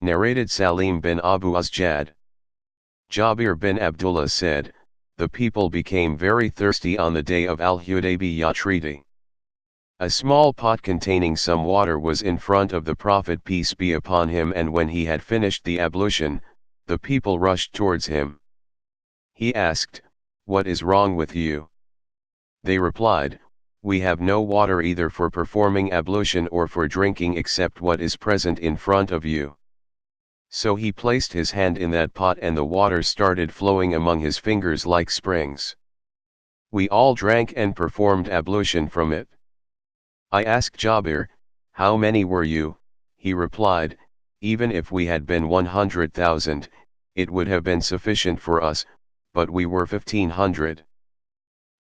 Narrated Salim bin Abu Asjad. Jabir bin Abdullah said, the people became very thirsty on the day of Al-Hudaybiyah treaty. A small pot containing some water was in front of the Prophet peace be upon him, and when he had finished the ablution, the people rushed towards him. He asked, "What is wrong with you?" They replied, "We have no water either for performing ablution or for drinking except what is present in front of you." So he placed his hand in that pot and the water started flowing among his fingers like springs. We all drank and performed ablution from it. I asked Jabir, "How many were you?" He replied, "Even if we had been 100,000, it would have been sufficient for us, but we were 1,500.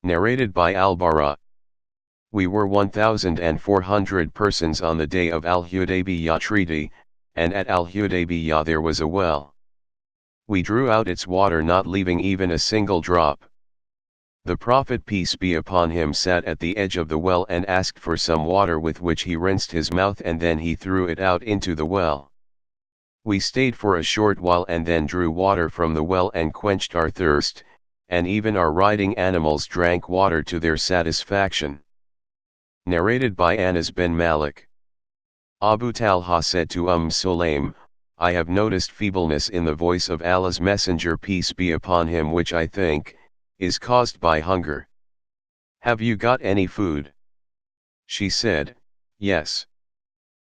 Narrated by Al-Bara. We were 1,400 persons on the day of Al-Hudaybiyah treaty, and at Al-Hudaybiyah there was a well. We drew out its water not leaving even a single drop. The Prophet peace be upon him sat at the edge of the well and asked for some water with which he rinsed his mouth, and then he threw it out into the well. We stayed for a short while and then drew water from the well and quenched our thirst, and even our riding animals drank water to their satisfaction. Narrated by Anas bin Malik. Abu Talha said to Sulaim, "I have noticed feebleness in the voice of Allah's Messenger peace be upon him, which I think is caused by hunger. Have you got any food?" She said, "Yes."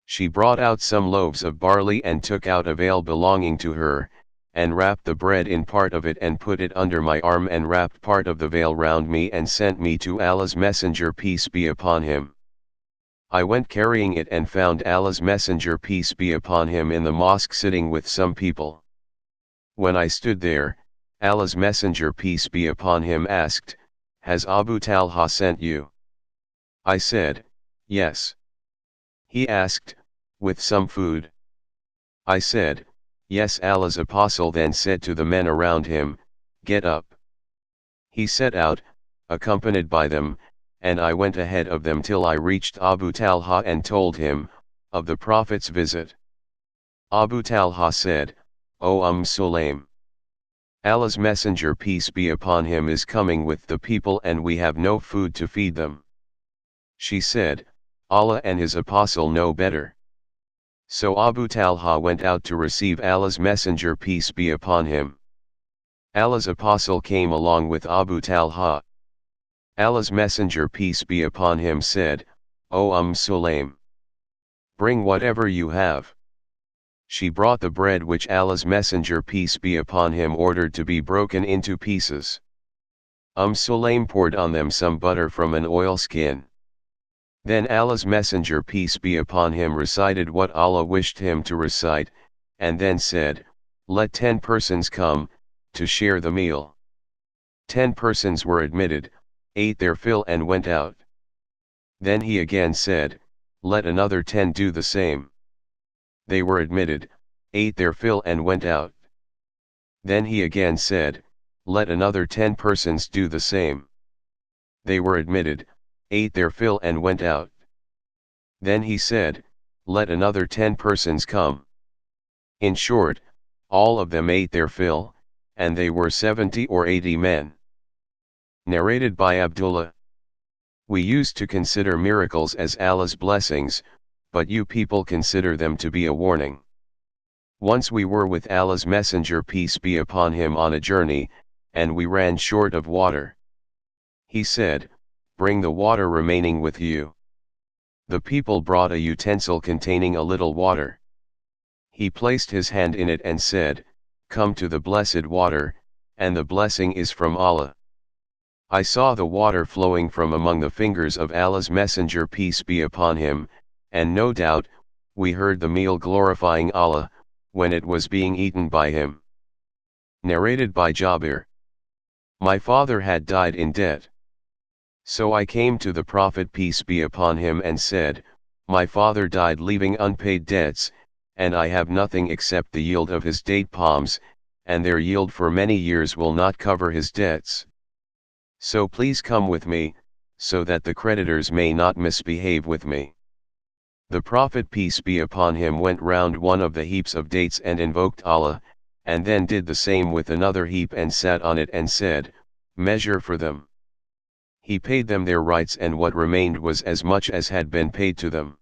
She brought out some loaves of barley and took out a veil belonging to her, and wrapped the bread in part of it and put it under my arm and wrapped part of the veil round me and sent me to Allah's Messenger peace be upon him. I went carrying it and found Allah's Messenger peace be upon him in the mosque sitting with some people. When I stood there, Allah's Messenger peace be upon him asked, "Has Abu Talha sent you?" I said, "Yes." He asked, "With some food?" I said, "Yes." Allah's apostle then said to the men around him, "Get up." He set out, accompanied by them, and I went ahead of them till I reached Abu Talha and told him of the Prophet's visit. Abu Talha said, "O Sulaim, Allah's Messenger peace be upon him is coming with the people and we have no food to feed them." She said, "Allah and his apostle know better." So Abu Talha went out to receive Allah's Messenger peace be upon him. Allah's apostle came along with Abu Talha. Allah's Messenger peace be upon him said, "O Sulaim, bring whatever you have." She brought the bread which Allah's Messenger peace be upon him ordered to be broken into pieces. Sulaim poured on them some butter from an oilskin. Then Allah's Messenger peace be upon him recited what Allah wished him to recite, and then said, "Let 10 persons come, to share the meal." 10 persons were admitted, ate their fill and went out. Then he again said, "Let another 10 do the same." They were admitted, ate their fill and went out. Then he again said, "Let another 10 persons do the same." They were admitted, ate their fill and went out. Then he said, "Let another 10 persons come." In short, all of them ate their fill, and they were 70 or 80 men. Narrated by Abdullah. We used to consider miracles as Allah's blessings, but you people consider them to be a warning. Once we were with Allah's Messenger peace be upon him on a journey, and we ran short of water. He said, "Bring the water remaining with you." The people brought a utensil containing a little water. He placed his hand in it and said, "Come to the blessed water, and the blessing is from Allah." I saw the water flowing from among the fingers of Allah's Messenger peace be upon him, and no doubt, we heard the meal glorifying Allah, when it was being eaten by him. Narrated by Jabir. My father had died in debt. So I came to the Prophet peace be upon him and said, "My father died leaving unpaid debts, and I have nothing except the yield of his date palms, and their yield for many years will not cover his debts. So please come with me, so that the creditors may not misbehave with me." The Prophet peace be upon him went round one of the heaps of dates and invoked Allah, and then did the same with another heap and sat on it and said, "Measure for them." He paid them their rights, and what remained was as much as had been paid to them.